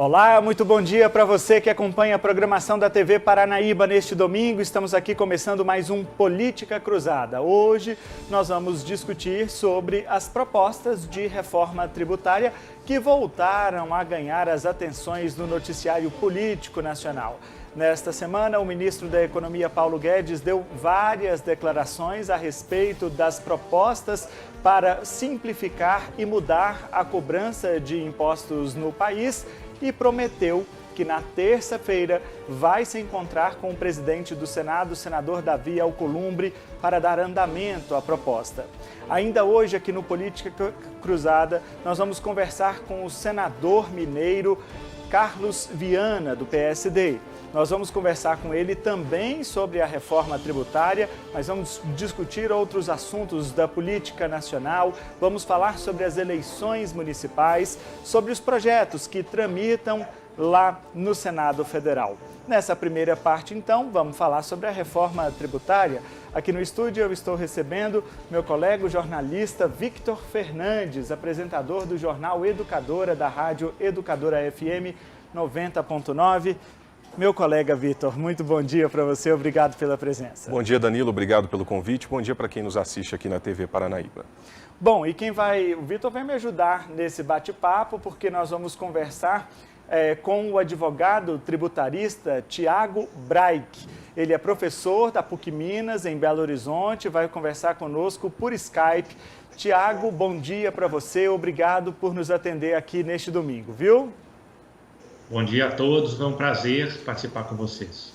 Olá, muito bom dia para você que acompanha a programação da TV Paranaíba neste domingo. Estamos aqui começando mais um Política Cruzada. Hoje nós vamos discutir sobre as propostas de reforma tributária que voltaram a ganhar as atenções no noticiário político nacional. Nesta semana, o ministro da Economia, Paulo Guedes, deu várias declarações a respeito das propostas para simplificar e mudar a cobrança de impostos no país e prometeu que na terça-feira vai se encontrar com o presidente do Senado, o senador Davi Alcolumbre, para dar andamento à proposta. Ainda hoje, aqui no Política Cruzada, nós vamos conversar com o senador mineiro Carlos Viana, do PSD. Nós vamos conversar com ele também sobre a reforma tributária, mas vamos discutir outros assuntos da política nacional, vamos falar sobre as eleições municipais, sobre os projetos que tramitam lá no Senado Federal. Nessa primeira parte, então, vamos falar sobre a reforma tributária. Aqui no estúdio eu estou recebendo meu colega, o jornalista Victor Fernandes, apresentador do Jornal Educadora, da Rádio Educadora FM 90.9. Meu colega Vitor, muito bom dia para você, obrigado pela presença. Bom dia, Danilo, obrigado pelo convite, bom dia para quem nos assiste aqui na TV Paranaíba. Bom, e o Vitor vai me ajudar nesse bate-papo, porque nós vamos conversar com o advogado tributarista Tiago Braich. Ele é professor da PUC Minas, em Belo Horizonte, vai conversar conosco por Skype. Tiago, bom dia para você, obrigado por nos atender aqui neste domingo, viu? Bom dia a todos, foi um prazer participar com vocês.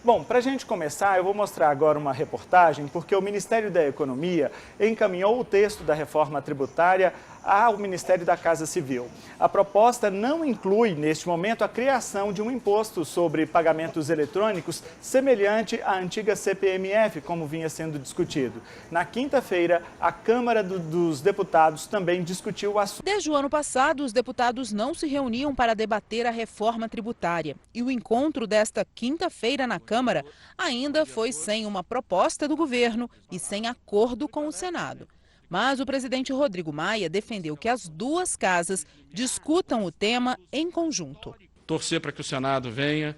Bom, para a gente começar, eu vou mostrar agora uma reportagem, porque o Ministério da Economia encaminhou o texto da reforma tributária ao Ministério da Casa Civil. A proposta não inclui, neste momento, a criação de um imposto sobre pagamentos eletrônicos semelhante à antiga CPMF, como vinha sendo discutido. Na quinta-feira, a Câmara dos Deputados também discutiu o assunto. Desde o ano passado, os deputados não se reuniam para debater a reforma tributária. E o encontro desta quinta-feira na Câmara ainda foi sem uma proposta do governo e sem acordo com o Senado. Mas o presidente Rodrigo Maia defendeu que as duas casas discutam o tema em conjunto. Torcer para que o Senado venha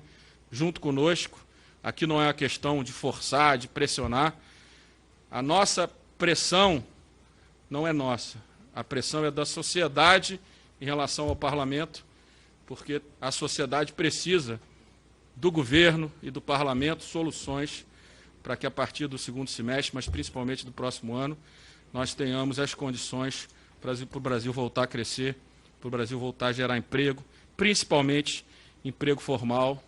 junto conosco. Aqui não é uma questão de forçar, de pressionar. A nossa pressão não é nossa. A pressão é da sociedade em relação ao parlamento, porque a sociedade precisa do governo e do parlamento soluções para que a partir do segundo semestre, mas principalmente do próximo ano, nós tenhamos as condições para o Brasil voltar a crescer, para o Brasil voltar a gerar emprego, principalmente emprego formal,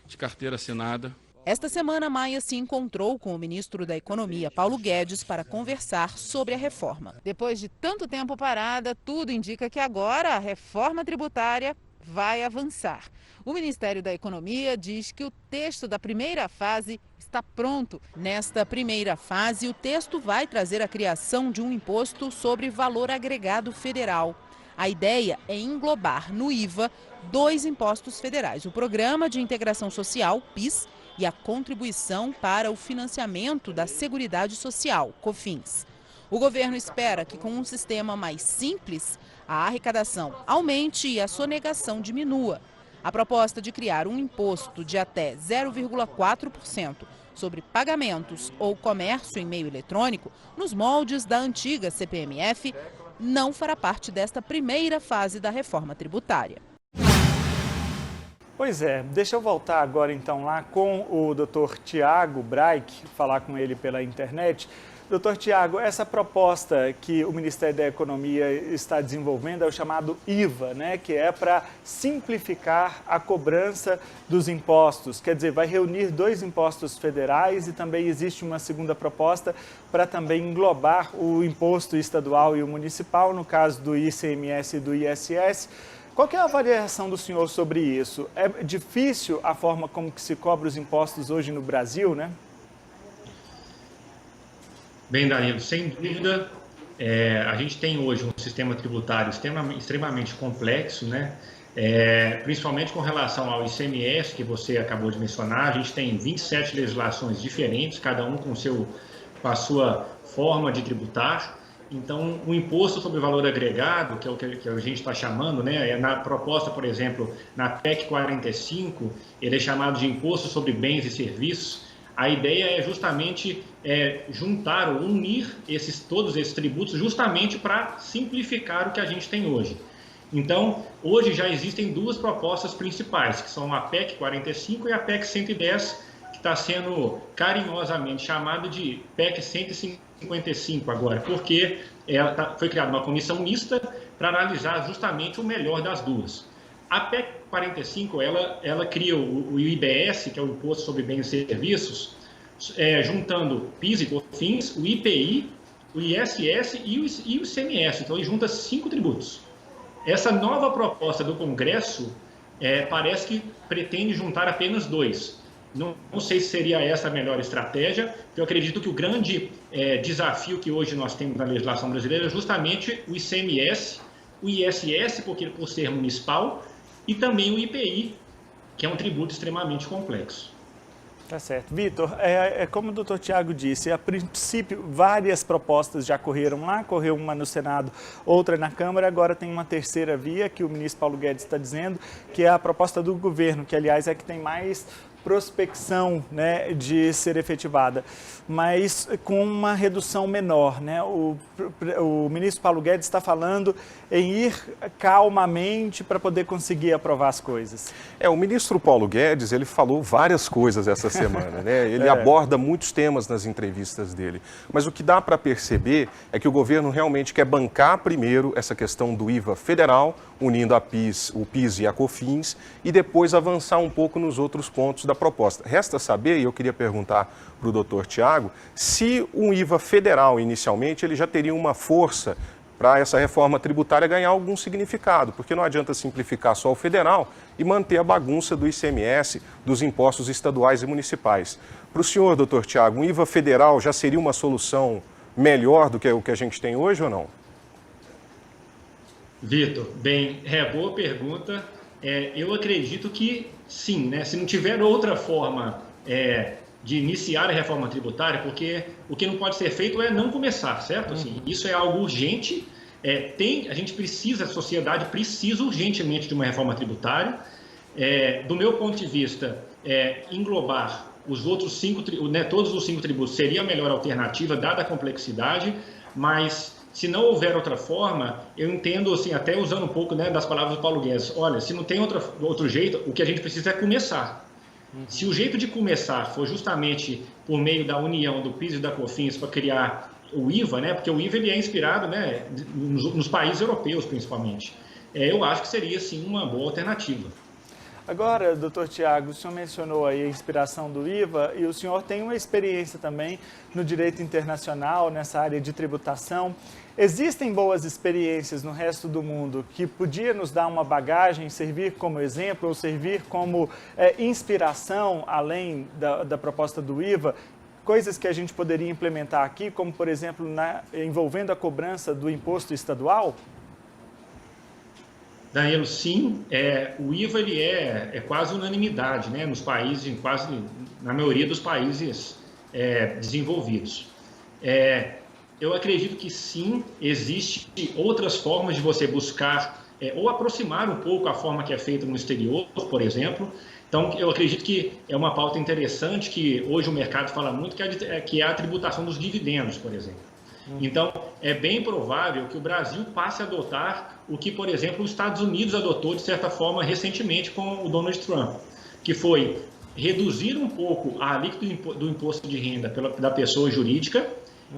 de carteira assinada. Esta semana, Maia se encontrou com o ministro da Economia, Paulo Guedes, para conversar sobre a reforma. Depois de tanto tempo parada, tudo indica que agora a reforma tributária vai avançar. O Ministério da Economia diz que o texto da primeira fase está pronto. Nesta primeira fase, o texto vai trazer a criação de um imposto sobre valor agregado federal. A ideia é englobar no IVA 2 impostos federais: o Programa de Integração Social, PIS, e a Contribuição para o Financiamento da Seguridade Social, COFINS. O governo espera que, com um sistema mais simples, a arrecadação aumente e a sonegação diminua. A proposta de criar um imposto de até 0,4% sobre pagamentos ou comércio em meio eletrônico, nos moldes da antiga CPMF, não fará parte desta primeira fase da reforma tributária. Pois é, deixa eu voltar agora então lá com o Dr. Tiago Braich, falar com ele pela internet. Doutor Tiago, essa proposta que o Ministério da Economia está desenvolvendo é o chamado IVA, né, que é para simplificar a cobrança dos impostos. Quer dizer, vai reunir 2 impostos federais e também existe uma segunda proposta para também englobar o imposto estadual e o municipal, no caso do ICMS e do ISS. Qual que é a avaliação do senhor sobre isso? É difícil a forma como que se cobra os impostos hoje no Brasil, né? Bem, Danilo, sem dúvida, a gente tem hoje um sistema tributário extremamente complexo, né? Principalmente com relação ao ICMS, que você acabou de mencionar. A gente tem 27 legislações diferentes, cada um com a sua forma de tributar. Então, o imposto sobre valor agregado, que é o que a gente está chamando, né, na proposta, por exemplo, na PEC 45, ele é chamado de imposto sobre bens e serviços. A ideia é justamente juntar ou unir todos esses tributos justamente para simplificar o que a gente tem hoje. Então, hoje já existem duas propostas principais, que são a PEC 45 e a PEC 110, que está sendo carinhosamente chamada de PEC 155 agora, porque foi criada uma comissão mista para analisar justamente o melhor das duas. A PEC 45, ela cria o IBS, que é o Imposto sobre Bens e Serviços, juntando PIS e COFINS, o IPI, o ISS e o ICMS. Então, ele junta 5 tributos. Essa nova proposta do Congresso parece que pretende juntar apenas 2. Não sei se seria essa a melhor estratégia, porque eu acredito que o grande desafio que hoje nós temos na legislação brasileira é justamente o ICMS, o ISS, por ser municipal, e também o IPI, que é um tributo extremamente complexo. Tá certo. Vitor, como o doutor Tiago disse, a princípio várias propostas já correram lá, correu uma no Senado, outra na Câmara, agora tem uma terceira via que o ministro Paulo Guedes está dizendo, que é a proposta do governo, que aliás é que tem mais prospecção, né, de ser efetivada, mas com uma redução menor, né? O ministro Paulo Guedes está falando em ir calmamente para poder conseguir aprovar as coisas. O ministro Paulo Guedes, ele falou várias coisas essa semana, né? Ele aborda muitos temas nas entrevistas dele, mas o que dá para perceber é que o governo realmente quer bancar primeiro essa questão do IVA federal, unindo o PIS e a COFINS, e depois avançar um pouco nos outros pontos da proposta. Resta saber, e eu queria perguntar para o doutor Tiago, se um IVA federal, inicialmente, ele já teria uma força para essa reforma tributária ganhar algum significado, porque não adianta simplificar só o federal e manter a bagunça do ICMS, dos impostos estaduais e municipais. Para o senhor, doutor Tiago, um IVA federal já seria uma solução melhor do que o que a gente tem hoje ou não? Vitor, bem, boa pergunta. Eu acredito que sim, né? Se não tiver outra forma de iniciar a reforma tributária, porque o que não pode ser feito é não começar, certo? Assim, isso é algo urgente. A gente precisa, a sociedade precisa urgentemente de uma reforma tributária. Do meu ponto de vista, englobar os outros 5, todos os 5 tributos seria a melhor alternativa, dada a complexidade, mas se não houver outra forma, eu entendo, assim, até usando um pouco, né, das palavras do Paulo Guedes, olha, se não tem outro jeito, o que a gente precisa é começar. Se o jeito de começar for justamente por meio da união do PIS e da COFINS para criar o IVA, né, porque o IVA ele é inspirado, né, nos países europeus, principalmente, eu acho que seria, sim, uma boa alternativa. Agora, doutor Tiago, o senhor mencionou aí a inspiração do IVA e o senhor tem uma experiência também no direito internacional, nessa área de tributação. Existem boas experiências no resto do mundo que podia nos dar uma bagagem, servir como exemplo ou servir como inspiração, além da proposta do IVA, coisas que a gente poderia implementar aqui, como, por exemplo, envolvendo a cobrança do imposto estadual? Danilo, sim, o IVA ele é quase unanimidade, né, nos países, na maioria dos países desenvolvidos. Eu acredito que sim, existem outras formas de você buscar ou aproximar um pouco a forma que é feita no exterior, por exemplo. Então, eu acredito que é uma pauta interessante que hoje o mercado fala muito, que é a tributação dos dividendos, por exemplo. Então, é bem provável que o Brasil passe a adotar o que, por exemplo, os Estados Unidos adotou, de certa forma, recentemente com o Donald Trump, que foi reduzir um pouco a alíquota do imposto de renda da pessoa jurídica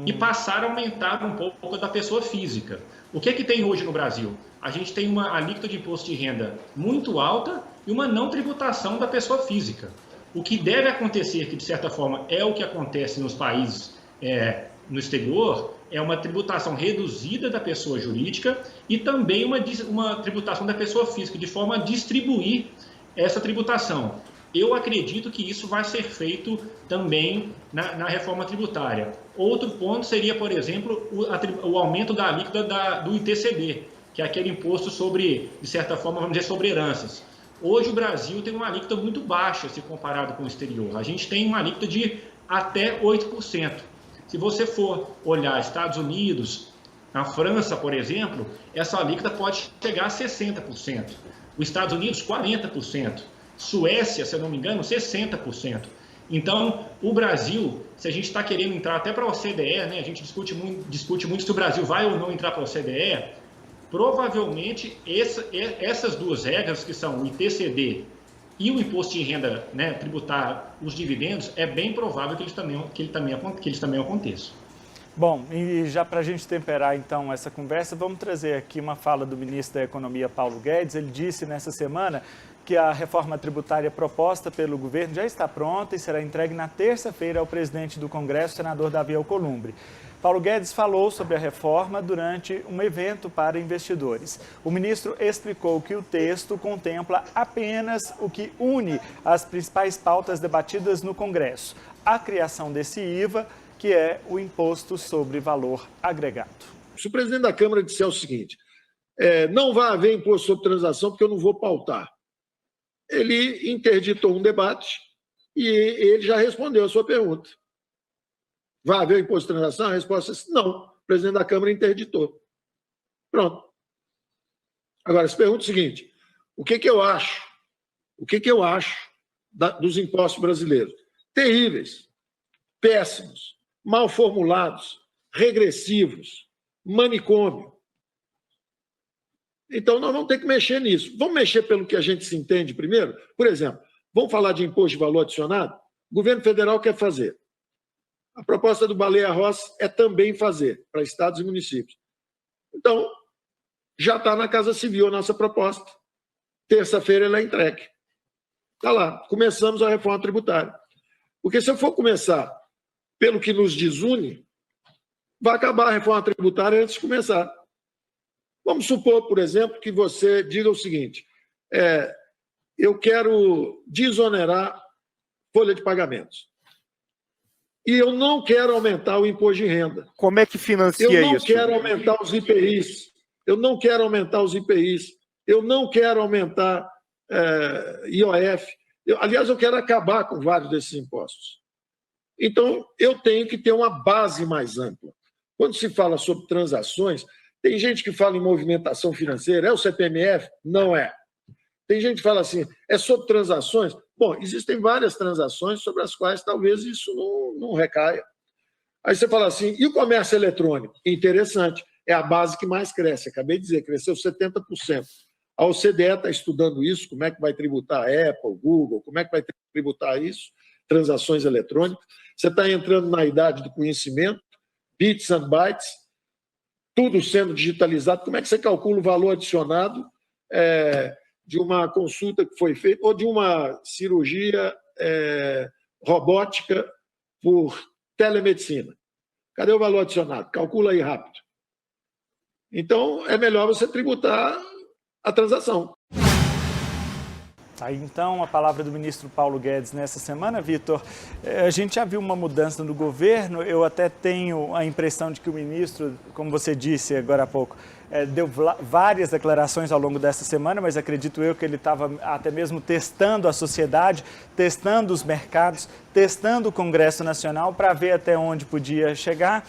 e passar a aumentar um pouco da pessoa física. O que tem hoje no Brasil? A gente tem uma alíquota de imposto de renda muito alta e uma não tributação da pessoa física. O que deve acontecer, que de certa forma é o que acontece nos países no exterior, é uma tributação reduzida da pessoa jurídica e também uma tributação da pessoa física, de forma a distribuir essa tributação. Eu acredito que isso vai ser feito também na reforma tributária. Outro ponto seria, por exemplo, o aumento da alíquota do ITCD, que é aquele imposto sobre, de certa forma, vamos dizer, sobre heranças. Hoje o Brasil tem uma alíquota muito baixa se comparado com o exterior. A gente tem uma alíquota de até 8%. Se você for olhar Estados Unidos, Na França, por exemplo, essa alíquota pode chegar a 60%. Os Estados Unidos, 40%. Suécia, se eu não me engano, 60%. Então, o Brasil, se a gente está querendo entrar até para a OCDE, né, a gente discute muito se o Brasil vai ou não entrar para a OCDE, provavelmente essas duas regras, que são o ITCD e o imposto de renda, né, tributar os dividendos, é bem provável que eles também aconteçam. Bom, e já para a gente temperar então essa conversa, vamos trazer aqui uma fala do ministro da Economia, Paulo Guedes. Ele disse nessa semana que a reforma tributária proposta pelo governo já está pronta e será entregue na terça-feira ao presidente do Congresso, senador Davi Alcolumbre. Paulo Guedes falou sobre a reforma durante um evento para investidores. O ministro explicou que o texto contempla apenas o que une as principais pautas debatidas no Congresso: a criação desse IVA, que é o Imposto sobre Valor Agregado. Se o presidente da Câmara disser o seguinte, não vai haver imposto sobre transação porque eu não vou pautar, ele interditou um debate e ele já respondeu a sua pergunta. Vai haver imposto de transação? A resposta é não. O presidente da Câmara interditou. Pronto. Agora, se pergunta o seguinte, o que eu acho? O que eu acho dos impostos brasileiros? Terríveis, péssimos, mal formulados, regressivos, manicômio. Então, nós vamos ter que mexer nisso. Vamos mexer pelo que a gente se entende primeiro? Por exemplo, vamos falar de imposto de valor adicionado? O governo federal quer fazer. A proposta do Baleia Rossi é também fazer para estados e municípios. Então, já está na Casa Civil a nossa proposta. Terça-feira ela é entregue. Está lá. Começamos a reforma tributária. Porque se eu for começar pelo que nos desune, vai acabar a reforma tributária antes de começar. Vamos supor, por exemplo, que você diga o seguinte, eu quero desonerar folha de pagamentos. E eu não quero aumentar o imposto de renda. Como é que financia isso? Eu não quero aumentar os IPIs. Eu não quero aumentar os IPIs. Eu não quero aumentar IOF. Aliás, eu quero acabar com vários desses impostos. Então, eu tenho que ter uma base mais ampla. Quando se fala sobre transações, tem gente que fala em movimentação financeira. É o CPMF? Não é. Tem gente que fala assim, é sobre transações? Bom, existem várias transações sobre as quais talvez isso não recaia. Aí você fala assim, e o comércio eletrônico? Interessante, é a base que mais cresce. Acabei de dizer, cresceu 70%. A OCDE está estudando isso, como é que vai tributar a Apple, Google, como é que vai tributar isso, transações eletrônicas. Você está entrando na idade do conhecimento, bits and bytes, tudo sendo digitalizado. Como é que você calcula o valor adicionado de uma consulta que foi feita ou de uma cirurgia robótica por telemedicina? Cadê o valor adicionado? Calcula aí rápido. Então, é melhor você tributar a transação. Aí, então, a palavra do ministro Paulo Guedes nessa semana, Vitor. A gente já viu uma mudança no governo, eu até tenho a impressão de que o ministro, como você disse agora há pouco, deu várias declarações ao longo dessa semana, mas acredito eu que ele estava até mesmo testando a sociedade, testando os mercados, testando o Congresso Nacional para ver até onde podia chegar.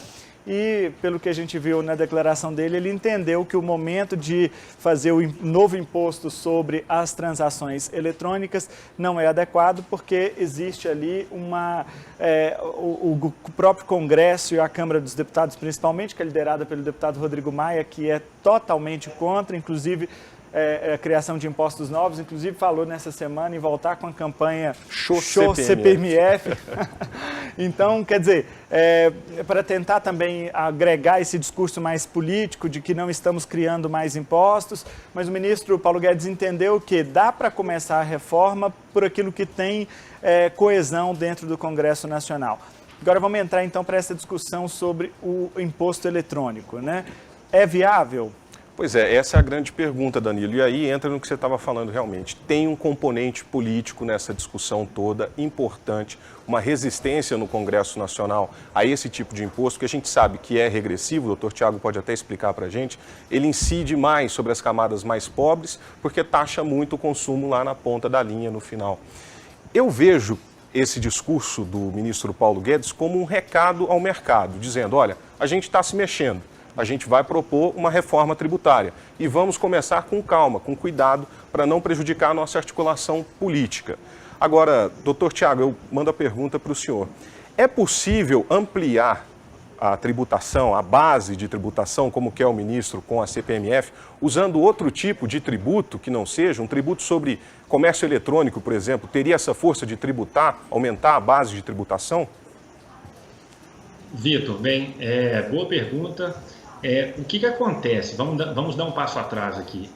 E, pelo que a gente viu na declaração dele, ele entendeu que o momento de fazer o novo imposto sobre as transações eletrônicas não é adequado, porque existe ali o próprio Congresso e a Câmara dos Deputados, principalmente, que é liderada pelo deputado Rodrigo Maia, que é totalmente contra, inclusive, a criação de impostos novos, inclusive falou nessa semana em voltar com a campanha Show CPMF. Então, quer dizer, para tentar também agregar esse discurso mais político de que não estamos criando mais impostos, mas o ministro Paulo Guedes entendeu que dá para começar a reforma por aquilo que tem coesão dentro do Congresso Nacional. Agora vamos entrar então para essa discussão sobre o imposto eletrônico, né? É viável? Pois é, essa é a grande pergunta, Danilo. E aí entra no que você estava falando realmente. Tem um componente político nessa discussão toda, importante, uma resistência no Congresso Nacional a esse tipo de imposto, que a gente sabe que é regressivo, o doutor Tiago pode até explicar para a gente, ele incide mais sobre as camadas mais pobres, porque taxa muito o consumo lá na ponta da linha, no final. Eu vejo esse discurso do ministro Paulo Guedes como um recado ao mercado, dizendo, olha, a gente está se mexendo. a gente vai propor uma reforma tributária. E vamos começar com calma, com cuidado, para não prejudicar a nossa articulação política. Agora, doutor Tiago, eu mando a pergunta para o senhor. É possível ampliar a tributação, a base de tributação, como quer o ministro com a CPMF, usando outro tipo de tributo que não seja um tributo sobre comércio eletrônico, por exemplo? Teria essa força de tributar, aumentar a base de tributação? Vitor, bem, boa pergunta. O que acontece? Vamos dar um passo atrás aqui.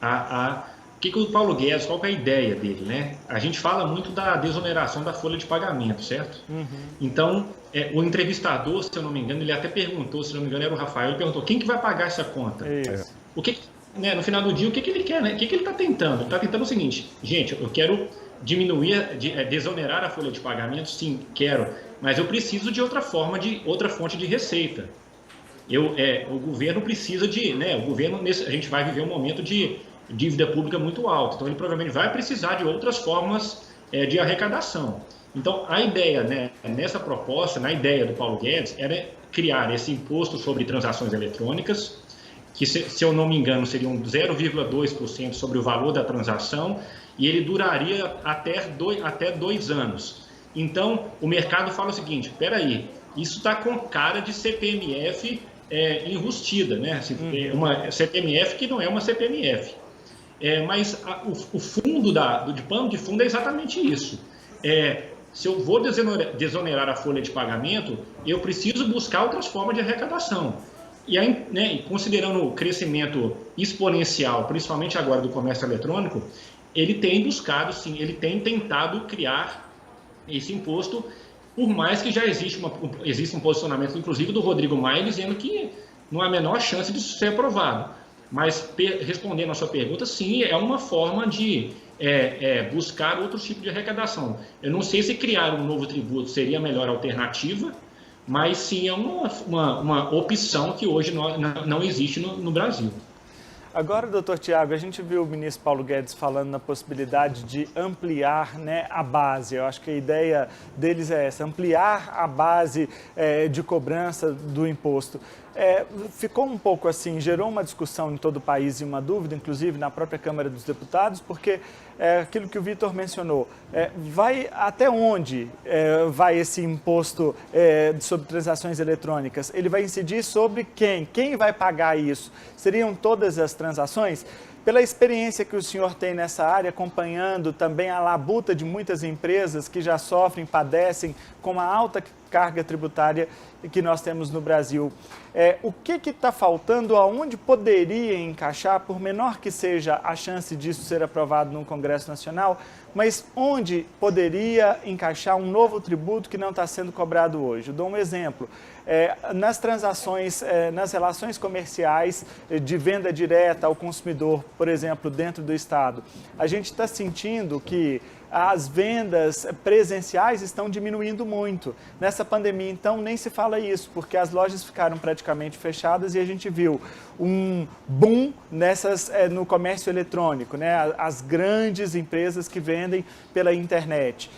O que o Paulo Guedes, qual que é a ideia dele, né? A gente fala muito da desoneração da folha de pagamento, certo? Uhum. Então, o entrevistador, se eu não me engano, ele até perguntou, se não me engano era o Rafael, ele perguntou quem que vai pagar essa conta? Isso. Né, no final do dia, o que ele quer, né? O que ele está tentando? Ele está tentando o seguinte, gente, eu quero diminuir, desonerar a folha de pagamento, sim, quero, mas eu preciso de outra fonte de receita. O governo precisa a gente vai viver um momento de dívida pública muito alta, então ele provavelmente vai precisar de outras formas de arrecadação. Então, a ideia, né, nessa proposta, na ideia do Paulo Guedes, era criar esse imposto sobre transações eletrônicas, que, se eu não me engano, seriam 0,2% sobre o valor da transação, e ele duraria até 2 anos. Então, o mercado fala o seguinte, espera aí, isso está com cara de CPMF enrustida, né? Uma CPMF que não é uma CPMF. Mas o fundo de pano de fundo é exatamente isso. Se eu vou desonerar a folha de pagamento, eu preciso buscar outras formas de arrecadação. E aí, né, considerando o crescimento exponencial, principalmente agora do comércio eletrônico, ele tem buscado, sim, ele tem tentado criar esse imposto, por mais que já existe um posicionamento, inclusive do Rodrigo Maia, dizendo que não há a menor chance disso ser aprovado. Mas, respondendo a sua pergunta, sim, é uma forma de buscar outro tipo de arrecadação. Eu não sei se criar um novo tributo seria a melhor alternativa, mas sim é uma opção que hoje não existe no Brasil. Agora, doutor Tiago, a gente viu o ministro Paulo Guedes falando na possibilidade de ampliar, né, a base. Eu acho que a ideia deles é essa, ampliar a base de cobrança do imposto. Ficou um pouco assim, gerou uma discussão em todo o país e uma dúvida, inclusive na própria Câmara dos Deputados, porque aquilo que o Vitor mencionou, vai até onde vai esse imposto sobre transações eletrônicas? Ele vai incidir sobre quem? Quem vai pagar isso? Seriam todas as transações? Pela experiência que o senhor tem nessa área, acompanhando também a labuta de muitas empresas que já sofrem, padecem com a alta carga tributária que nós temos no Brasil, o que está faltando, aonde poderia encaixar, por menor que seja a chance disso ser aprovado no Congresso Nacional, mas onde poderia encaixar um novo tributo que não está sendo cobrado hoje? Eu dou um exemplo. Nas transações, nas relações comerciais de venda direta ao consumidor, por exemplo, dentro do Estado, a gente está sentindo que as vendas presenciais estão diminuindo muito. Nessa pandemia, então, nem se fala isso, porque as lojas ficaram praticamente fechadas e a gente viu um boom no comércio eletrônico, né? As grandes empresas que vendem pela internet.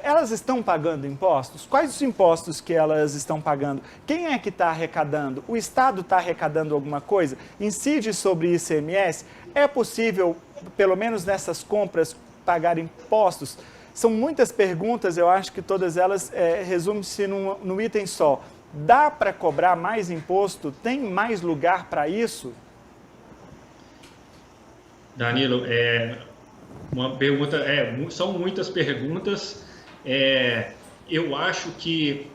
Elas estão pagando impostos? Quais os impostos que elas estão pagando? Quem é que está arrecadando? O Estado está arrecadando alguma coisa? Incide sobre ICMS? É possível, pelo menos nessas compras, pagar impostos? São muitas perguntas, eu acho que todas elas resumem-se num item só. Dá para cobrar mais imposto? Tem mais lugar para isso? Danilo, uma pergunta, são muitas perguntas. Eu acho que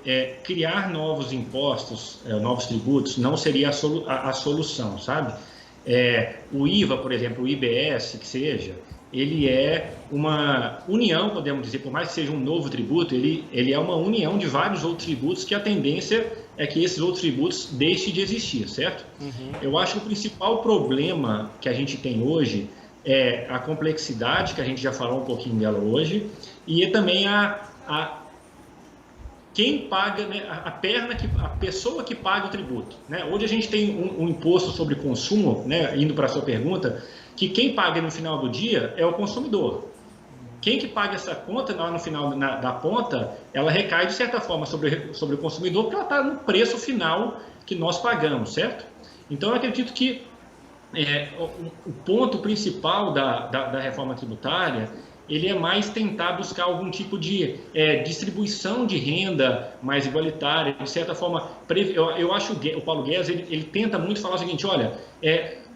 criar novos impostos, novos tributos, não seria a solução, sabe? O IVA, por exemplo, o IBS, que seja, ele é uma união, podemos dizer, por mais que seja um novo tributo, ele é uma união de vários outros tributos, que a tendência é que esses outros tributos deixem de existir, certo? Uhum. Eu acho que o principal problema que a gente tem hoje é a complexidade, que a gente já falou um pouquinho dela hoje, e também quem paga, né, a pessoa que paga o tributo, né? Hoje a gente tem um imposto sobre consumo, né, indo para a sua pergunta, que quem paga no final do dia é o consumidor. Quem que paga essa conta lá no final da ponta, ela recai de certa forma sobre o consumidor, porque ela está no preço final que nós pagamos, certo? Então, eu acredito que o ponto principal da reforma tributária, ele é mais tentar buscar algum tipo de distribuição de renda mais igualitária, de certa forma. Eu acho que o Paulo Guedes ele tenta muito falar o seguinte: olha,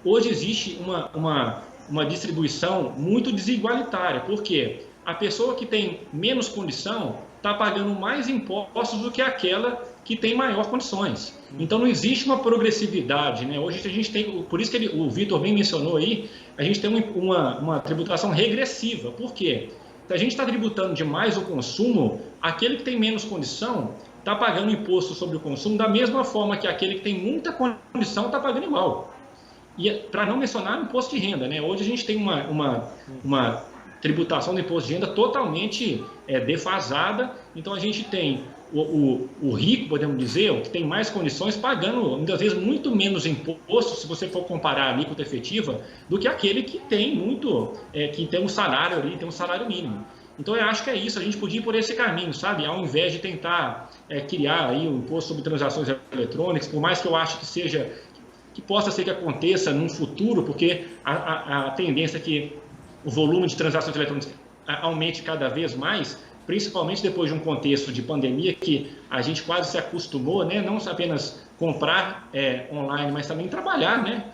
hoje existe uma distribuição muito desigualitária, porque a pessoa que tem menos condição está pagando mais impostos do que aquela que tem maior condições. Então não existe uma progressividade, né? Hoje a gente tem, por isso que o Vitor bem mencionou aí, a gente tem uma tributação regressiva. Por quê? Se a gente está tributando demais o consumo, aquele que tem menos condição está pagando imposto sobre o consumo da mesma forma que aquele que tem muita condição está pagando igual. E para não mencionar o imposto de renda, né? Hoje a gente tem uma tributação do imposto de renda totalmente defasada. Então a gente tem o rico, podemos dizer, o que tem mais condições, pagando muitas vezes muito menos imposto, se você for comparar a alíquota efetiva, do que aquele que tem que tem um salário ali, tem um salário mínimo. Então eu acho que é isso, a gente podia ir por esse caminho, sabe? Ao invés de tentar criar aí um imposto sobre transações eletrônicas, por mais que eu acho que possa ser que aconteça num futuro, porque a tendência é que o volume de transações eletrônicas aumente cada vez mais, principalmente depois de um contexto de pandemia que a gente quase se acostumou, né? Não apenas comprar online, mas também trabalhar, né?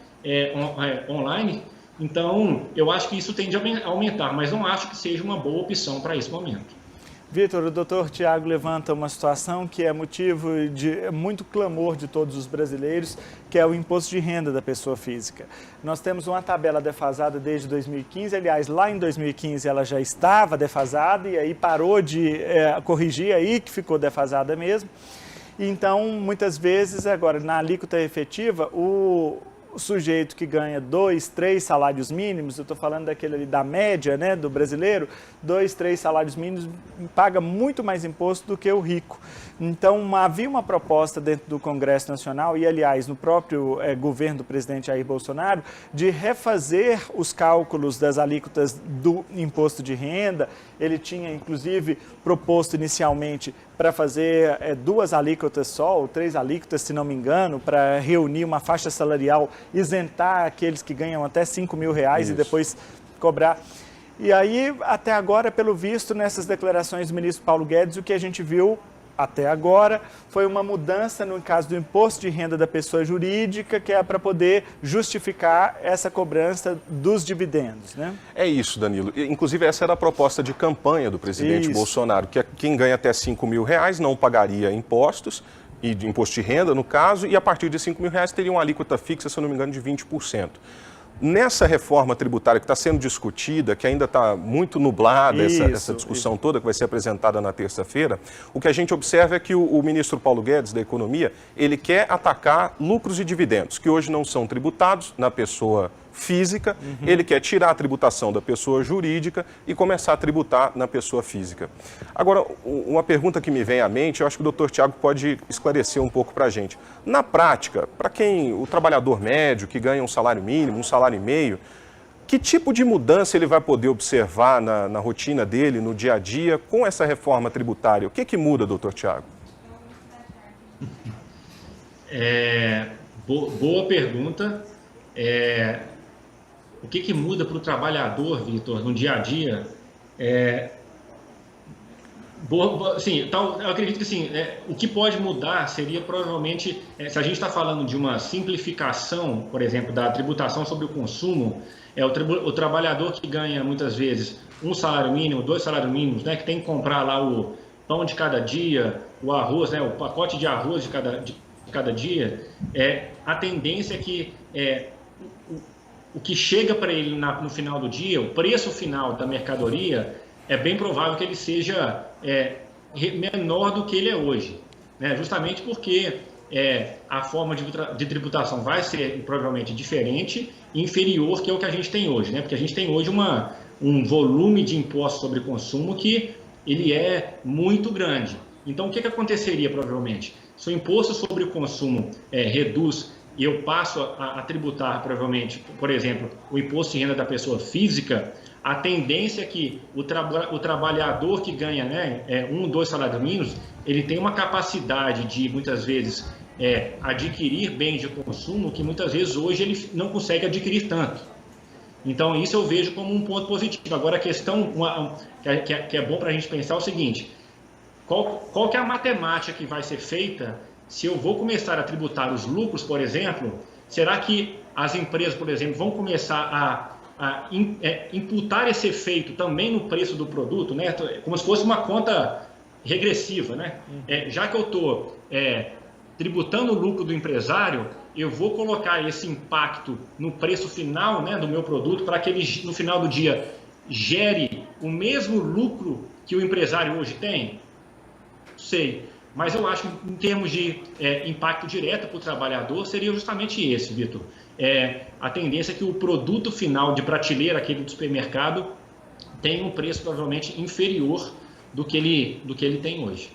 Online. Então, eu acho que isso tende a aumentar, mas não acho que seja uma boa opção para esse momento. Vitor, o doutor Tiago levanta uma situação que é motivo de muito clamor de todos os brasileiros, que é o imposto de renda da pessoa física. Nós temos uma tabela defasada desde 2015, aliás, lá em 2015 ela já estava defasada e aí parou de corrigir, aí que ficou defasada mesmo. Então, muitas vezes, agora, na alíquota efetiva, o sujeito que ganha 2, 3 salários mínimos, eu estou falando daquele ali da média, né, do brasileiro, 2, 3 salários mínimos, paga muito mais imposto do que o rico. Então, havia uma proposta dentro do Congresso Nacional e, aliás, no próprio governo do presidente Jair Bolsonaro, de refazer os cálculos das alíquotas do imposto de renda. Ele tinha, inclusive, proposto inicialmente para fazer 2 alíquotas só, ou 3 alíquotas, se não me engano, para reunir uma faixa salarial, isentar aqueles que ganham até R$5.000 e depois cobrar. E aí, até agora, pelo visto, nessas declarações do ministro Paulo Guedes, o que a gente viu até agora foi uma mudança no caso do imposto de renda da pessoa jurídica, que é para poder justificar essa cobrança dos dividendos, né? É isso, Danilo. Inclusive, essa era a proposta de campanha do presidente Bolsonaro, que quem ganha até R$5.000 não pagaria impostos, e de imposto de renda, no caso, e a partir de R$5.000 teria uma alíquota fixa, se eu não me engano, de 20%. Nessa reforma tributária que está sendo discutida, que ainda está muito nublada essa discussão toda, que vai ser apresentada na terça-feira, o que a gente observa é que o ministro Paulo Guedes, da Economia, ele quer atacar lucros e dividendos, que hoje não são tributados na pessoa física, ele quer tirar a tributação da pessoa jurídica e começar a tributar na pessoa física. Agora, uma pergunta que me vem à mente, eu acho que o doutor Tiago pode esclarecer um pouco para a gente. Na prática, para o trabalhador médio, que ganha um salário mínimo, um salário e meio, que tipo de mudança ele vai poder observar na rotina dele, no dia a dia, com essa reforma tributária? O que muda, doutor Tiago? Boa pergunta. O que muda para o trabalhador, Vitor, no dia a dia? Sim, eu acredito que sim, o que pode mudar seria provavelmente, se a gente está falando de uma simplificação, por exemplo, da tributação sobre o consumo, o trabalhador que ganha muitas vezes um salário mínimo, 2 salários mínimos, né, que tem que comprar lá o pão de cada dia, o arroz, né, o pacote de arroz de cada dia, a tendência é que o que chega para ele no final do dia, o preço final da mercadoria, é bem provável que ele seja menor do que ele é hoje, né? Justamente porque a forma de tributação vai ser provavelmente diferente e inferior que é o que a gente tem hoje, né? Porque a gente tem hoje um volume de impostos sobre consumo que ele é muito grande. Então, o que aconteceria provavelmente? Se o imposto sobre o consumo reduz e eu passo a tributar, provavelmente, por exemplo, o imposto de renda da pessoa física, a tendência é que o trabalhador que ganha 1, 2 salários mínimos, ele tem uma capacidade de, muitas vezes, adquirir bens de consumo que muitas vezes hoje ele não consegue adquirir tanto. Então, isso eu vejo como um ponto positivo. Agora, a questão que é bom para a gente pensar é o seguinte: qual que é a matemática que vai ser feita se eu vou começar a tributar os lucros, por exemplo? Será que as empresas, por exemplo, vão começar a imputar esse efeito também no preço do produto, né? Como se fosse uma conta regressiva, né? Já que eu estou tributando o lucro do empresário, eu vou colocar esse impacto no preço final, né, do meu produto, para que ele, no final do dia, gere o mesmo lucro que o empresário hoje tem? Sei, mas eu acho que em termos de impacto direto para o trabalhador, seria justamente esse, Vitor. A tendência é que o produto final de prateleira, aquele do supermercado, tenha um preço provavelmente inferior do que ele tem hoje.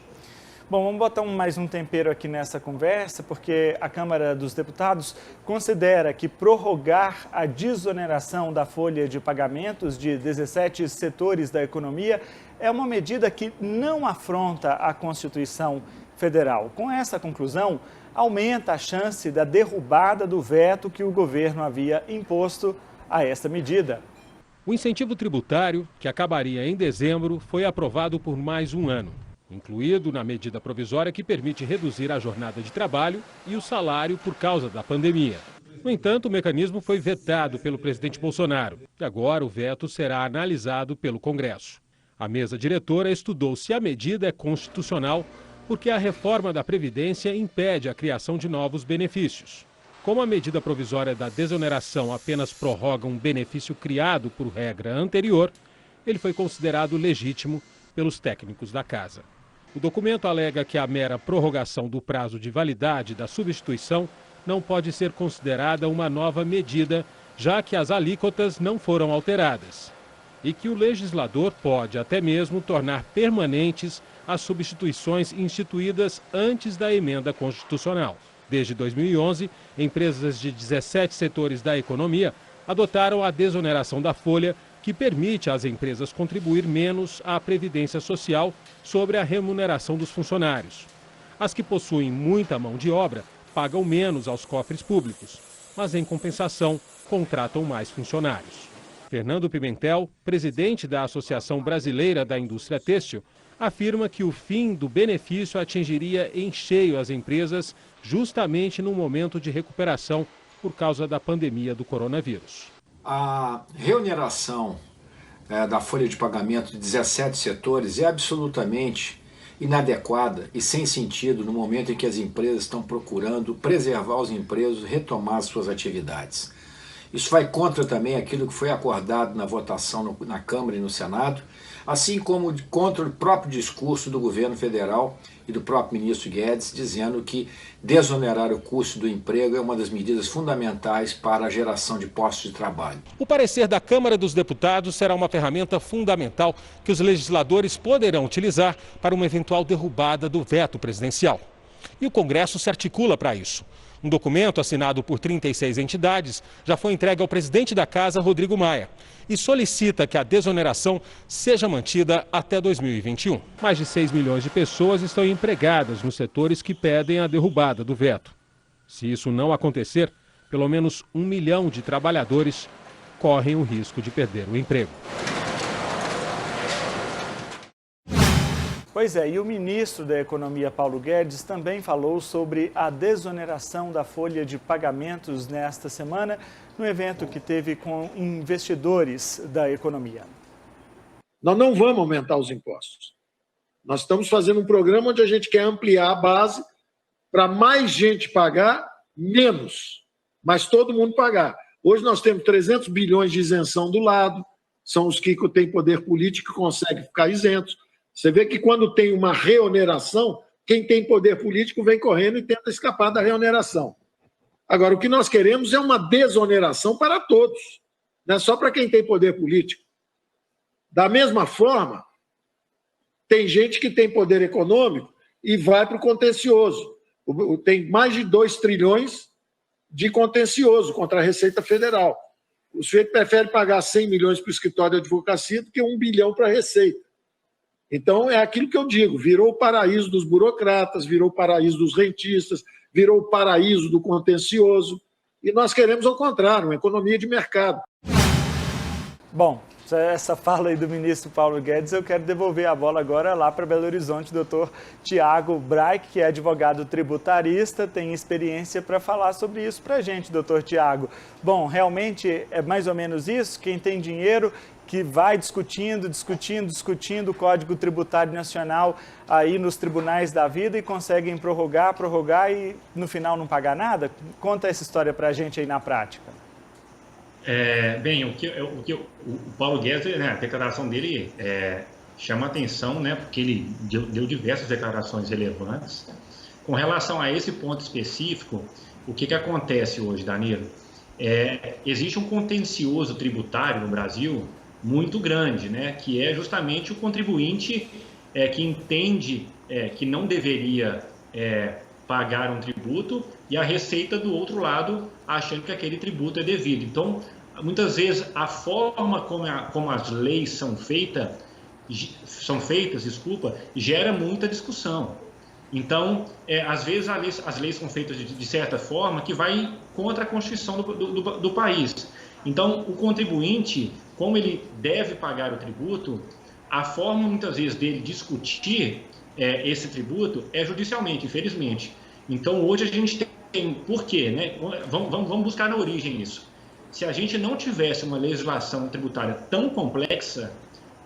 Bom, vamos botar mais um tempero aqui nessa conversa, porque a Câmara dos Deputados considera que prorrogar a desoneração da folha de pagamentos de 17 setores da economia é uma medida que não afronta a Constituição Federal. Com essa conclusão, aumenta a chance da derrubada do veto que o governo havia imposto a essa medida. O incentivo tributário, que acabaria em dezembro, foi aprovado por mais um ano, incluído na medida provisória que permite reduzir a jornada de trabalho e o salário por causa da pandemia. No entanto, o mecanismo foi vetado pelo presidente Bolsonaro e agora o veto será analisado pelo Congresso. A mesa diretora estudou se a medida é constitucional porque a reforma da Previdência impede a criação de novos benefícios. Como a medida provisória da desoneração apenas prorroga um benefício criado por regra anterior, ele foi considerado legítimo pelos técnicos da Casa. O documento alega que a mera prorrogação do prazo de validade da substituição não pode ser considerada uma nova medida, já que as alíquotas não foram alteradas, e que o legislador pode até mesmo tornar permanentes as substituições instituídas antes da emenda constitucional. Desde 2011, empresas de 17 setores da economia adotaram a desoneração da folha, que permite às empresas contribuir menos à Previdência Social sobre a remuneração dos funcionários. As que possuem muita mão de obra pagam menos aos cofres públicos, mas, em compensação, contratam mais funcionários. Fernando Pimentel, presidente da Associação Brasileira da Indústria Têxtil, afirma que o fim do benefício atingiria em cheio as empresas justamente no momento de recuperação por causa da pandemia do coronavírus. A reoneração da folha de pagamento de 17 setores é absolutamente inadequada e sem sentido no momento em que as empresas estão procurando preservar os empregos e retomar suas atividades. Isso vai contra também aquilo que foi acordado na votação na Câmara e no Senado, assim como contra o próprio discurso do governo federal e do próprio ministro Guedes, dizendo que desonerar o custo do emprego é uma das medidas fundamentais para a geração de postos de trabalho. O parecer da Câmara dos Deputados será uma ferramenta fundamental que os legisladores poderão utilizar para uma eventual derrubada do veto presidencial. E o Congresso se articula para isso. Um documento assinado por 36 entidades já foi entregue ao presidente da Casa, Rodrigo Maia, e solicita que a desoneração seja mantida até 2021. Mais de 6 milhões de pessoas estão empregadas nos setores que pedem a derrubada do veto. Se isso não acontecer, pelo menos 1 milhão de trabalhadores correm o risco de perder o emprego. Pois é, e o ministro da Economia, Paulo Guedes, também falou sobre a desoneração da folha de pagamentos nesta semana, no evento que teve com investidores da economia. Nós não vamos aumentar os impostos. Nós estamos fazendo um programa onde a gente quer ampliar a base para mais gente pagar menos, mas todo mundo pagar. Hoje nós temos 300 bilhões de isenção do lado, são os que têm poder político que conseguem ficar isentos. Você vê que quando tem uma reoneração, quem tem poder político vem correndo e tenta escapar da reoneração. Agora, o que nós queremos é uma desoneração para todos, não é só para quem tem poder político. Da mesma forma, tem gente que tem poder econômico e vai para o contencioso. Tem mais de 2 trilhões de contencioso contra a Receita Federal. O sujeito prefere pagar 100 milhões para o escritório de advocacia do que 1 bilhão para a Receita. Então, é aquilo que eu digo, virou o paraíso dos burocratas, virou o paraíso dos rentistas, virou o paraíso do contencioso, e nós queremos ao contrário, uma economia de mercado. Bom, essa fala aí do ministro Paulo Guedes, eu quero devolver a bola agora lá para Belo Horizonte, doutor Tiago Braich, que é advogado tributarista, tem experiência para falar sobre isso para a gente, doutor Tiago. Bom, realmente é mais ou menos isso, quem tem dinheiro que vai discutindo o Código Tributário Nacional aí nos tribunais da vida e conseguem prorrogar e no final não pagar nada? Conta essa história para a gente aí na prática. Bem, o Paulo Guedes, né, a declaração dele chama atenção, né, porque ele deu diversas declarações relevantes. Com relação a esse ponto específico, o que acontece hoje, Danilo? Existe um contencioso tributário no Brasil muito grande, né, que é justamente o contribuinte que entende que não deveria pagar um tributo e a Receita do outro lado achando que aquele tributo é devido. Então, muitas vezes a forma como as leis são feitas, gera muita discussão. Então, às vezes as leis são feitas de certa forma que vai contra a Constituição do país. Então, o contribuinte, como ele deve pagar o tributo, a forma muitas vezes dele discutir esse tributo é judicialmente, infelizmente. Então, hoje a gente tem, por quê, né? Vamos buscar na origem isso. Se a gente não tivesse uma legislação tributária tão complexa,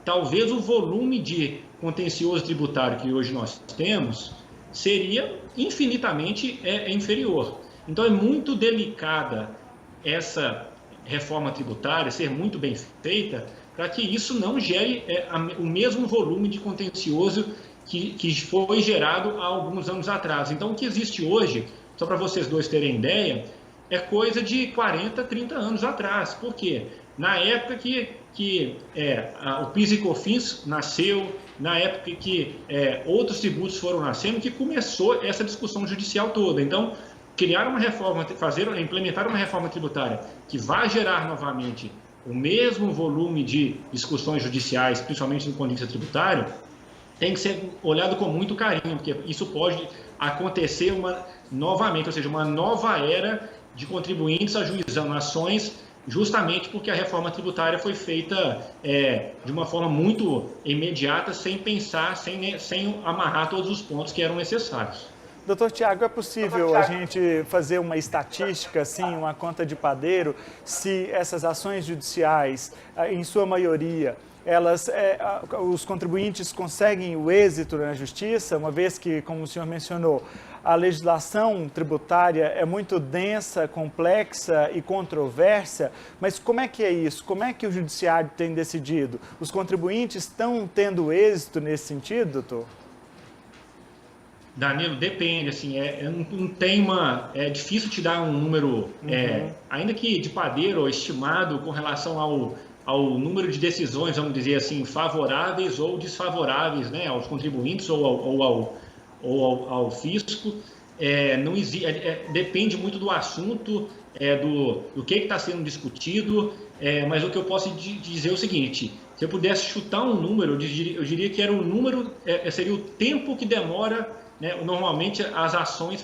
talvez o volume de contencioso tributário que hoje nós temos seria infinitamente inferior. Então, é muito delicada essa reforma tributária, ser muito bem feita, para que isso não gere o mesmo volume de contencioso que foi gerado há alguns anos atrás. Então, o que existe hoje, só para vocês dois terem ideia, é coisa de 40, 30 anos atrás. Por quê? Na época que o PIS e COFINS nasceu, na época que outros tributos foram nascendo, que começou essa discussão judicial toda. Então, criar uma reforma, implementar uma reforma tributária que vai gerar novamente o mesmo volume de discussões judiciais, principalmente no ponto de vista tributário, tem que ser olhado com muito carinho, porque isso pode acontecer novamente, ou seja, uma nova era de contribuintes ajuizando ações, justamente porque a reforma tributária foi feita de uma forma muito imediata, sem pensar, sem amarrar todos os pontos que eram necessários. Doutor Tiago, é possível a gente fazer uma estatística, assim, uma conta de padeiro, se essas ações judiciais, em sua maioria, os contribuintes conseguem o êxito na justiça, uma vez que, como o senhor mencionou, a legislação tributária é muito densa, complexa e controversa, mas como é que é isso? Como é que o judiciário tem decidido? Os contribuintes estão tendo êxito nesse sentido, doutor? Danilo, depende, assim, não tem é difícil te dar um número, ainda que de padeiro ou estimado com relação ao número de decisões, vamos dizer assim, favoráveis ou desfavoráveis, né, aos contribuintes ou ao fisco, não existe, depende muito do assunto, do que está sendo discutido, mas o que eu posso dizer é o seguinte: se eu pudesse chutar um número, eu diria que era o número, seria o tempo que demora, né, normalmente as ações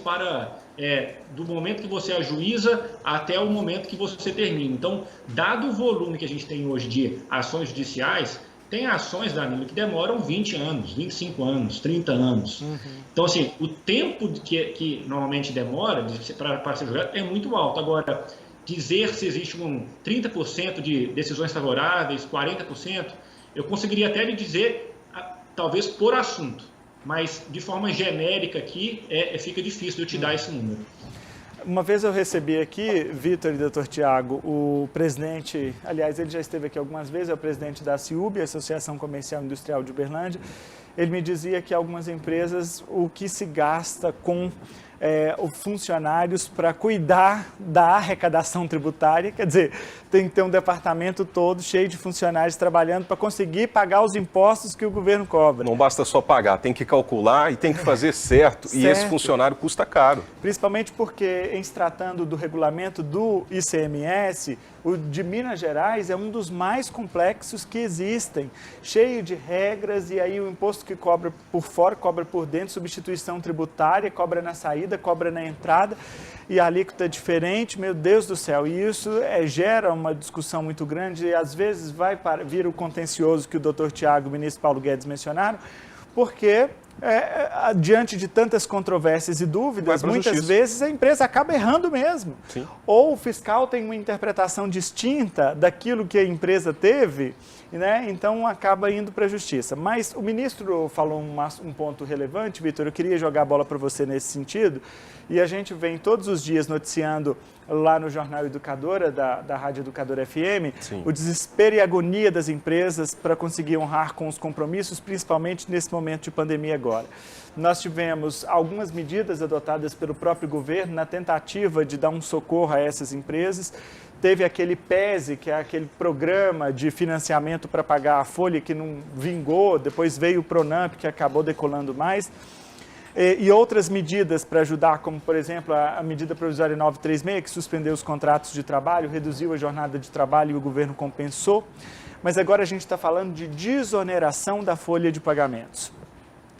do momento que você ajuiza até o momento que você termina. Então, dado o volume que a gente tem hoje de ações judiciais, tem ações, Danilo, que demoram 20 anos, 25 anos, 30 anos. Então, assim, o tempo que normalmente demora para ser julgado é muito alto. Agora, dizer se existe 30% de decisões favoráveis, 40%, eu conseguiria até lhe dizer, talvez por assunto, mas de forma genérica aqui, fica difícil de eu te dar esse número. Uma vez eu recebi aqui, Vitor e doutor Tiago, o presidente, aliás, ele já esteve aqui algumas vezes, é o presidente da CIUB, Associação Comercial e Industrial de Uberlândia. Ele me dizia que algumas empresas, o que se gasta com funcionários para cuidar da arrecadação tributária, quer dizer, tem que ter um departamento todo cheio de funcionários trabalhando para conseguir pagar os impostos que o governo cobra. Não basta só pagar, tem que calcular e tem que fazer certo. E esse funcionário custa caro. Principalmente porque, em se tratando do regulamento do ICMS, o de Minas Gerais é um dos mais complexos que existem, cheio de regras, e aí o imposto que cobra por fora, cobra por dentro, substituição tributária, cobra na saída, cobra na entrada, e a alíquota é diferente, meu Deus do céu. E isso gera uma discussão muito grande e às vezes vai vir o contencioso que o Dr. Tiago e o ministro Paulo Guedes mencionaram, porque diante de tantas controvérsias e dúvidas, muitas vezes a empresa acaba errando mesmo. Sim. Ou o fiscal tem uma interpretação distinta daquilo que a empresa teve, né? Então acaba indo para a justiça. Mas o ministro falou um ponto relevante, Vitor, eu queria jogar a bola para você nesse sentido, e a gente vem todos os dias noticiando lá no Jornal Educadora, da Rádio Educadora FM, Sim, o desespero e agonia das empresas para conseguir honrar com os compromissos, principalmente nesse momento de pandemia agora. Nós tivemos algumas medidas adotadas pelo próprio governo na tentativa de dar um socorro a essas empresas. Teve aquele PESE, que é aquele programa de financiamento para pagar a folha que não vingou, depois veio o Pronamp, que acabou decolando mais. E outras medidas para ajudar, como, por exemplo, a medida provisória 936, que suspendeu os contratos de trabalho, reduziu a jornada de trabalho e o governo compensou. Mas agora a gente está falando de desoneração da folha de pagamentos.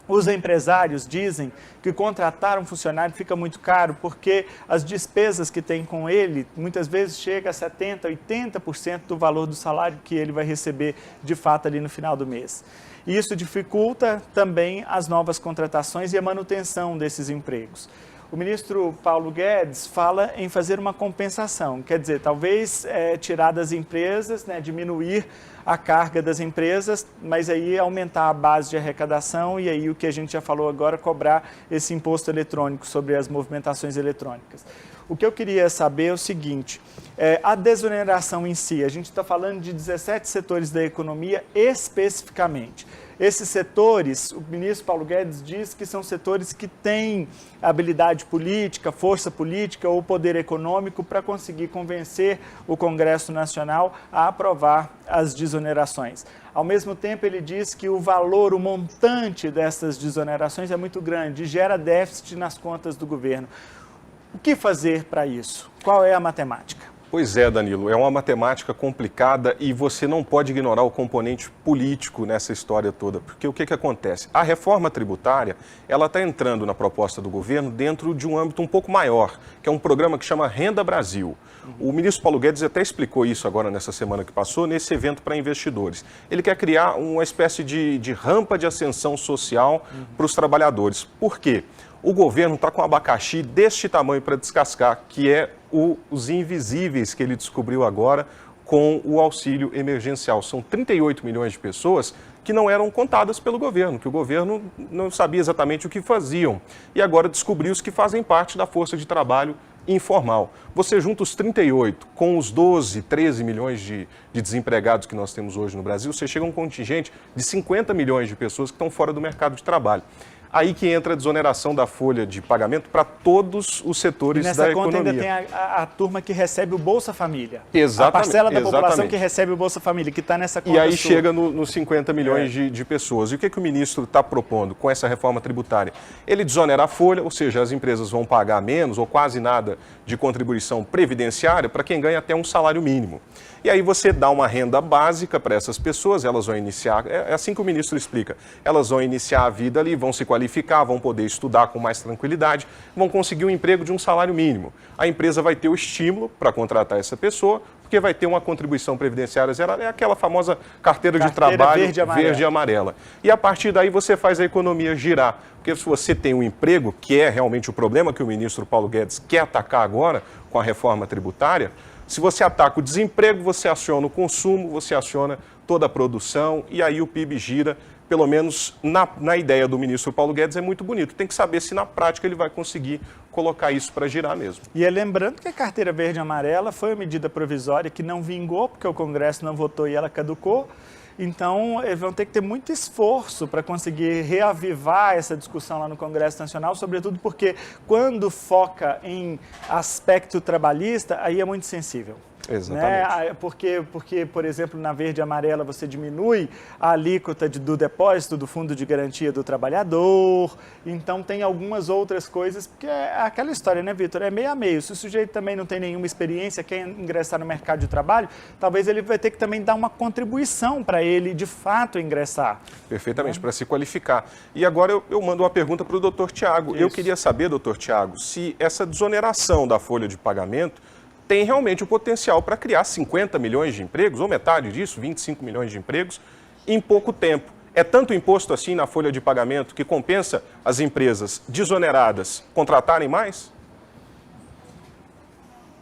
Os empresários dizem que contratar um funcionário fica muito caro porque as despesas que tem com ele muitas vezes chega a 70%, 80% do valor do salário que ele vai receber de fato ali no final do mês. E isso dificulta também as novas contratações e a manutenção desses empregos. O ministro Paulo Guedes fala em fazer uma compensação, quer dizer, talvez tirar das empresas, né, diminuir a carga das empresas, mas aí aumentar a base de arrecadação e aí o que a gente já falou agora, cobrar esse imposto eletrônico sobre as movimentações eletrônicas. O que eu queria saber é o seguinte, a desoneração em si, a gente está falando de 17 setores da economia especificamente. Esses setores, o ministro Paulo Guedes diz que são setores que têm habilidade política, força política ou poder econômico para conseguir convencer o Congresso Nacional a aprovar as desonerações. Ao mesmo tempo, ele diz que o valor, o montante dessas desonerações é muito grande e gera déficit nas contas do governo. O que fazer para isso? Qual é a matemática? Pois é, Danilo, é uma matemática complicada e você não pode ignorar o componente político nessa história toda, porque o que acontece? A reforma tributária, ela está entrando na proposta do governo dentro de um âmbito um pouco maior, que é um programa que chama Renda Brasil. O ministro Paulo Guedes até explicou isso agora nessa semana que passou, nesse evento para investidores. Ele quer criar uma espécie de rampa de ascensão social para os trabalhadores. Por quê? O governo está com um abacaxi deste tamanho para descascar, que é os invisíveis que ele descobriu agora com o auxílio emergencial. São 38 milhões de pessoas que não eram contadas pelo governo, que o governo não sabia exatamente o que faziam. E agora descobriu os que fazem parte da força de trabalho informal. Você junta os 38 com os 12, 13 milhões de desempregados que nós temos hoje no Brasil, você chega a um contingente de 50 milhões de pessoas que estão fora do mercado de trabalho. Aí que entra a desoneração da folha de pagamento para todos os setores da economia. Nessa conta ainda tem a turma que recebe o Bolsa Família. Exatamente. A parcela da população que recebe o Bolsa Família, que está nessa conta. E aí chega nos 50 milhões de pessoas. E o que o ministro está propondo com essa reforma tributária? Ele desonera a folha, ou seja, as empresas vão pagar menos ou quase nada de contribuição previdenciária para quem ganha até um salário mínimo. E aí você dá uma renda básica para essas pessoas, elas vão iniciar, é assim que o ministro explica, elas vão iniciar a vida ali, vão se qualificar, vão poder estudar com mais tranquilidade, vão conseguir um emprego de um salário mínimo. A empresa vai ter o estímulo para contratar essa pessoa, porque vai ter uma contribuição previdenciária zero, é aquela famosa carteira de trabalho verde e amarela. E a partir daí você faz a economia girar. Porque se você tem um emprego, que é realmente o problema que o ministro Paulo Guedes quer atacar agora com a reforma tributária, se você ataca o desemprego, você aciona o consumo, você aciona toda a produção e aí o PIB gira, pelo menos na ideia do ministro Paulo Guedes é muito bonito. Tem que saber se na prática ele vai conseguir colocar isso para girar mesmo. E lembrando que a carteira verde e amarela foi uma medida provisória que não vingou, porque o Congresso não votou e ela caducou. Então, eles vão ter que ter muito esforço para conseguir reavivar essa discussão lá no Congresso Nacional, sobretudo porque quando foca em aspecto trabalhista, aí é muito sensível. Exatamente. Né? Porque, por exemplo, na verde e amarela você diminui a alíquota do depósito do Fundo de Garantia do Trabalhador, então tem algumas outras coisas, porque é aquela história, né, Vitor? É meio a meio. Se o sujeito também não tem nenhuma experiência, quer ingressar no mercado de trabalho, talvez ele vai ter que também dar uma contribuição para ele, de fato, ingressar. Perfeitamente, para se qualificar. E agora eu mando uma pergunta para o doutor Tiago. Eu queria saber, doutor Tiago, se essa desoneração da folha de pagamento tem realmente o potencial para criar 50 milhões de empregos, ou metade disso, 25 milhões de empregos, em pouco tempo. É tanto imposto assim na folha de pagamento que compensa as empresas desoneradas contratarem mais?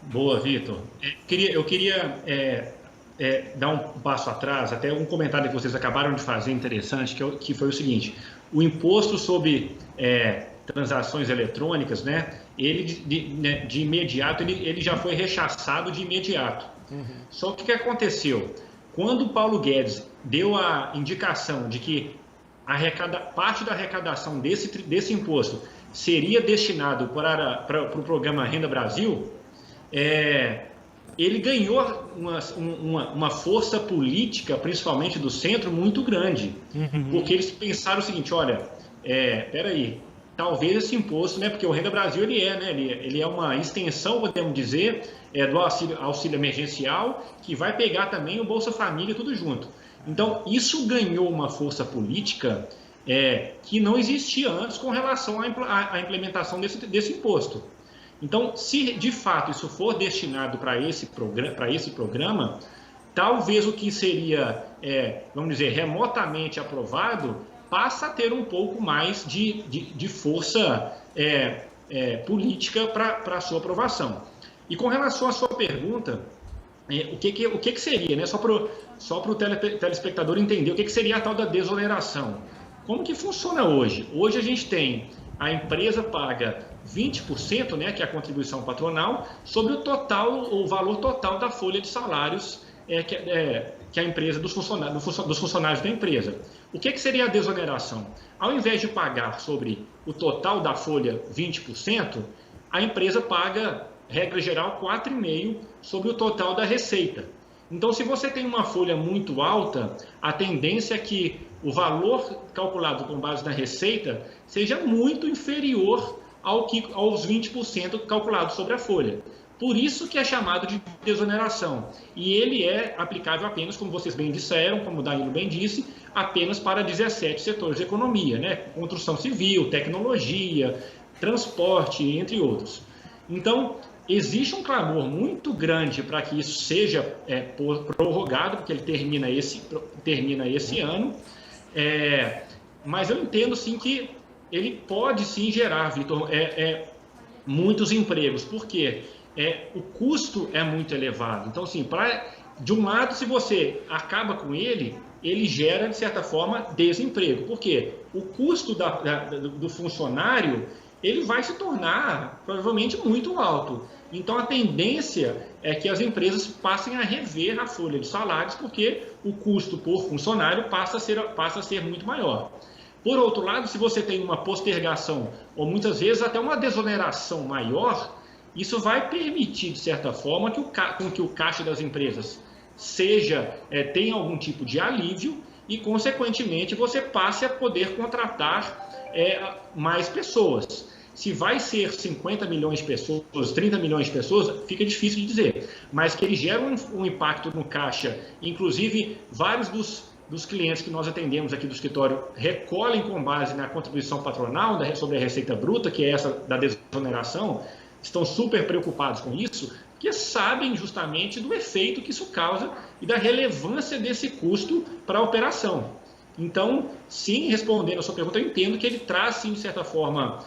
Boa, Vitor. Eu queria dar um passo atrás, até um comentário que vocês acabaram de fazer interessante, que foi o seguinte: o imposto sobre transações eletrônicas, né? Ele de imediato, ele já foi rechaçado de imediato. Só que o que aconteceu? Quando o Paulo Guedes deu a indicação de que parte da arrecadação desse imposto seria destinado para o programa Renda Brasil, ele ganhou uma força política, principalmente do centro, muito grande. Porque eles pensaram o seguinte: olha, peraí, talvez esse imposto, né, porque o Renda Brasil ele é uma extensão, podemos dizer, do auxílio emergencial, que vai pegar também o Bolsa Família, tudo junto. Então, isso ganhou uma força política que não existia antes com relação à implementação desse imposto. Então, se de fato isso for destinado para esse programa, talvez o que seria, vamos dizer, remotamente aprovado, passa a ter um pouco mais de força política para a sua aprovação. E com relação à sua pergunta, o que seria, né? Só para o telespectador entender o que seria a tal da desoneração. Como que funciona hoje? Hoje a gente tem, a empresa paga 20%, né, que é a contribuição patronal, sobre o valor total da folha de salários que a empresa, dos funcionários da empresa. O que seria a desoneração? Ao invés de pagar sobre o total da folha 20%, a empresa paga, regra geral, 4,5% sobre o total da receita. Então, se você tem uma folha muito alta, a tendência é que o valor calculado com base na receita seja muito inferior aos 20% calculados sobre a folha. Por isso que é chamado de desoneração. E ele é aplicável apenas, como vocês bem disseram, como o Danilo bem disse, apenas para 17 setores de economia, né? Construção civil, tecnologia, transporte, entre outros. Então, existe um clamor muito grande para que isso seja prorrogado, porque ele termina esse ano. Mas eu entendo, sim, que ele pode, sim, gerar, Vitor, muitos empregos. Por quê? O custo é muito elevado. Então, assim, de um lado, se você acaba com ele gera, de certa forma, desemprego. Por quê? O custo do funcionário, ele vai se tornar, provavelmente, muito alto. Então, a tendência é que as empresas passem a rever a folha de salários, porque o custo por funcionário passa a ser muito maior. Por outro lado, se você tem uma postergação, ou muitas vezes até uma desoneração maior, isso vai permitir, de certa forma, que o caixa das empresas tenha algum tipo de alívio e, consequentemente, você passe a poder contratar mais pessoas. Se vai ser 50 milhões de pessoas, 30 milhões de pessoas, fica difícil de dizer. Mas que ele gera um impacto no caixa, inclusive vários dos clientes que nós atendemos aqui do escritório recolhem com base na contribuição patronal sobre a receita bruta, que é essa da desoneração, estão super preocupados com isso, porque sabem justamente do efeito que isso causa e da relevância desse custo para a operação. Então, sim, respondendo a sua pergunta, eu entendo que ele traz, sim, de certa forma,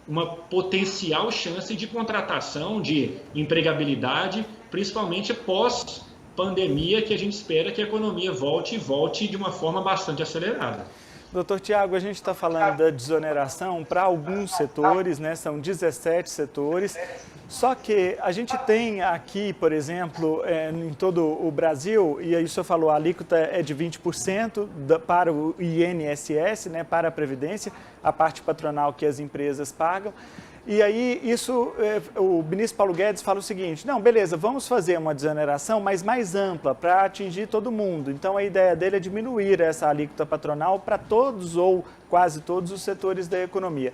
uma potencial chance de contratação, de empregabilidade, principalmente pós-pandemia, que a gente espera que a economia volte de uma forma bastante acelerada. Doutor Tiago, a gente está falando da desoneração para alguns setores, né? São 17 setores, só que a gente tem aqui, por exemplo, em todo o Brasil, e aí o senhor falou, a alíquota é de 20% para o INSS, né? Para a Previdência, a parte patronal que as empresas pagam. E aí, o ministro Paulo Guedes fala o seguinte, não, beleza, vamos fazer uma desoneração, mas mais ampla, para atingir todo mundo. Então, a ideia dele é diminuir essa alíquota patronal para todos ou quase todos os setores da economia.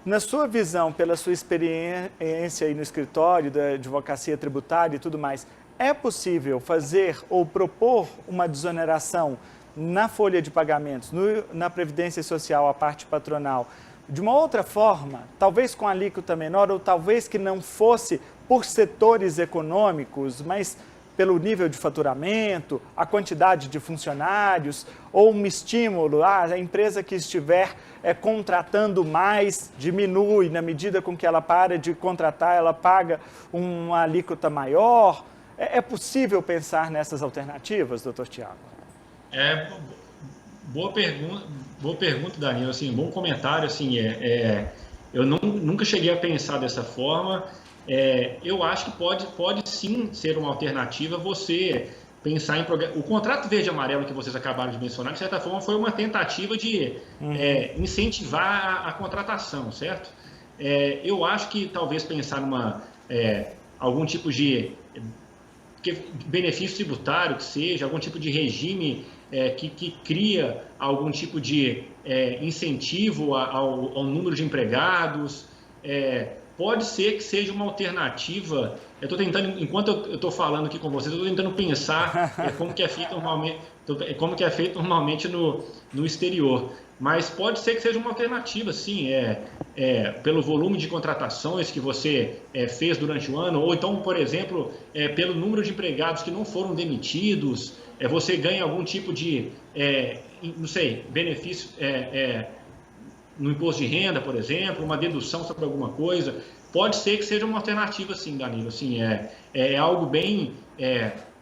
Na sua visão, pela sua experiência aí no escritório da advocacia tributária e tudo mais, é possível fazer ou propor uma desoneração na folha de pagamentos, na Previdência Social, a parte patronal, de uma outra forma, talvez com alíquota menor, ou talvez que não fosse por setores econômicos, mas pelo nível de faturamento, a quantidade de funcionários, ou um estímulo, a empresa que estiver contratando mais, diminui, na medida com que ela para de contratar, ela paga uma alíquota maior. É possível pensar nessas alternativas, doutor Tiago? Boa pergunta, Danilo. Assim, bom comentário. Assim, eu nunca cheguei a pensar dessa forma. Eu acho que pode sim ser uma alternativa você pensar em o contrato verde e amarelo que vocês acabaram de mencionar, de certa forma, foi uma tentativa de incentivar a contratação, certo? Eu acho que talvez pensar numa algum tipo de benefício tributário, que seja algum tipo de regime que cria algum tipo de incentivo ao número de empregados, pode ser que seja uma alternativa. Eu estou tentando, enquanto eu estou falando aqui com vocês, eu estou tentando pensar como que é feito normalmente no exterior. Mas pode ser que seja uma alternativa, sim, pelo volume de contratações que você fez durante o ano, ou então, por exemplo, pelo número de empregados que não foram demitidos, você ganha algum tipo de, não sei, benefício no imposto de renda, por exemplo, uma dedução sobre alguma coisa. Pode ser que seja uma alternativa, sim, Danilo. Assim, é algo bem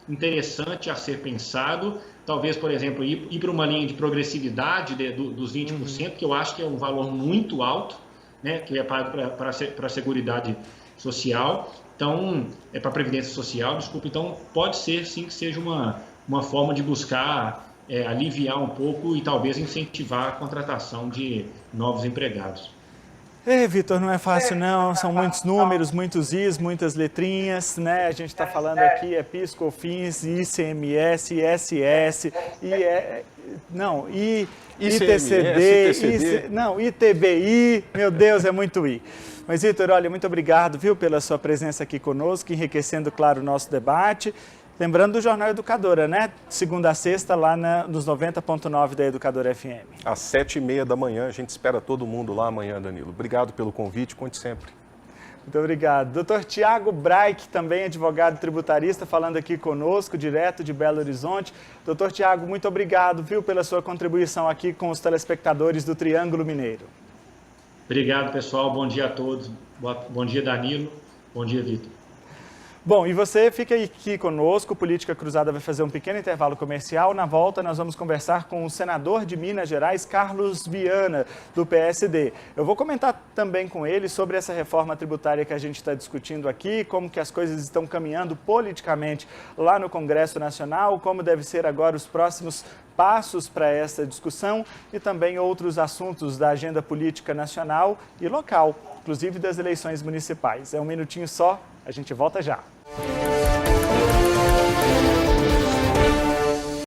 interessante a ser pensado. Talvez, por exemplo, ir para uma linha de progressividade dos 20%, que eu acho que é um valor muito alto, né, que é pago para a Seguridade Social, então, para a Previdência Social, desculpa. Então, pode ser, sim, que seja uma forma de buscar aliviar um pouco e talvez incentivar a contratação de novos empregados. Vitor, não é fácil não, são muitos números, muitos Is, muitas letrinhas, né? A gente está falando aqui PIS, COFINS, ICMS, ISS, ITCD, ITBI, meu Deus, é muito I. Mas, Vitor, olha, muito obrigado, viu, pela sua presença aqui conosco, enriquecendo, claro, o nosso debate. Lembrando do Jornal Educadora, né? Segunda a sexta, lá nos 90.9 da Educadora FM. Às 7h30 da manhã, a gente espera todo mundo lá amanhã, Danilo. Obrigado pelo convite, conte sempre. Muito obrigado. Doutor Tiago Braich, também advogado tributarista, falando aqui conosco, direto de Belo Horizonte. Doutor Tiago, muito obrigado, viu, pela sua contribuição aqui com os telespectadores do Triângulo Mineiro. Obrigado, pessoal. Bom dia a todos. Bom dia, Danilo. Bom dia, Vitor. Bom, e você fica aqui conosco, Política Cruzada vai fazer um pequeno intervalo comercial. Na volta, nós vamos conversar com o senador de Minas Gerais, Carlos Viana, do PSD. Eu vou comentar também com ele sobre essa reforma tributária que a gente está discutindo aqui, como que as coisas estão caminhando politicamente lá no Congresso Nacional, como deve ser agora os próximos passos para essa discussão e também outros assuntos da agenda política nacional e local, inclusive das eleições municipais. É um minutinho só, a gente volta já.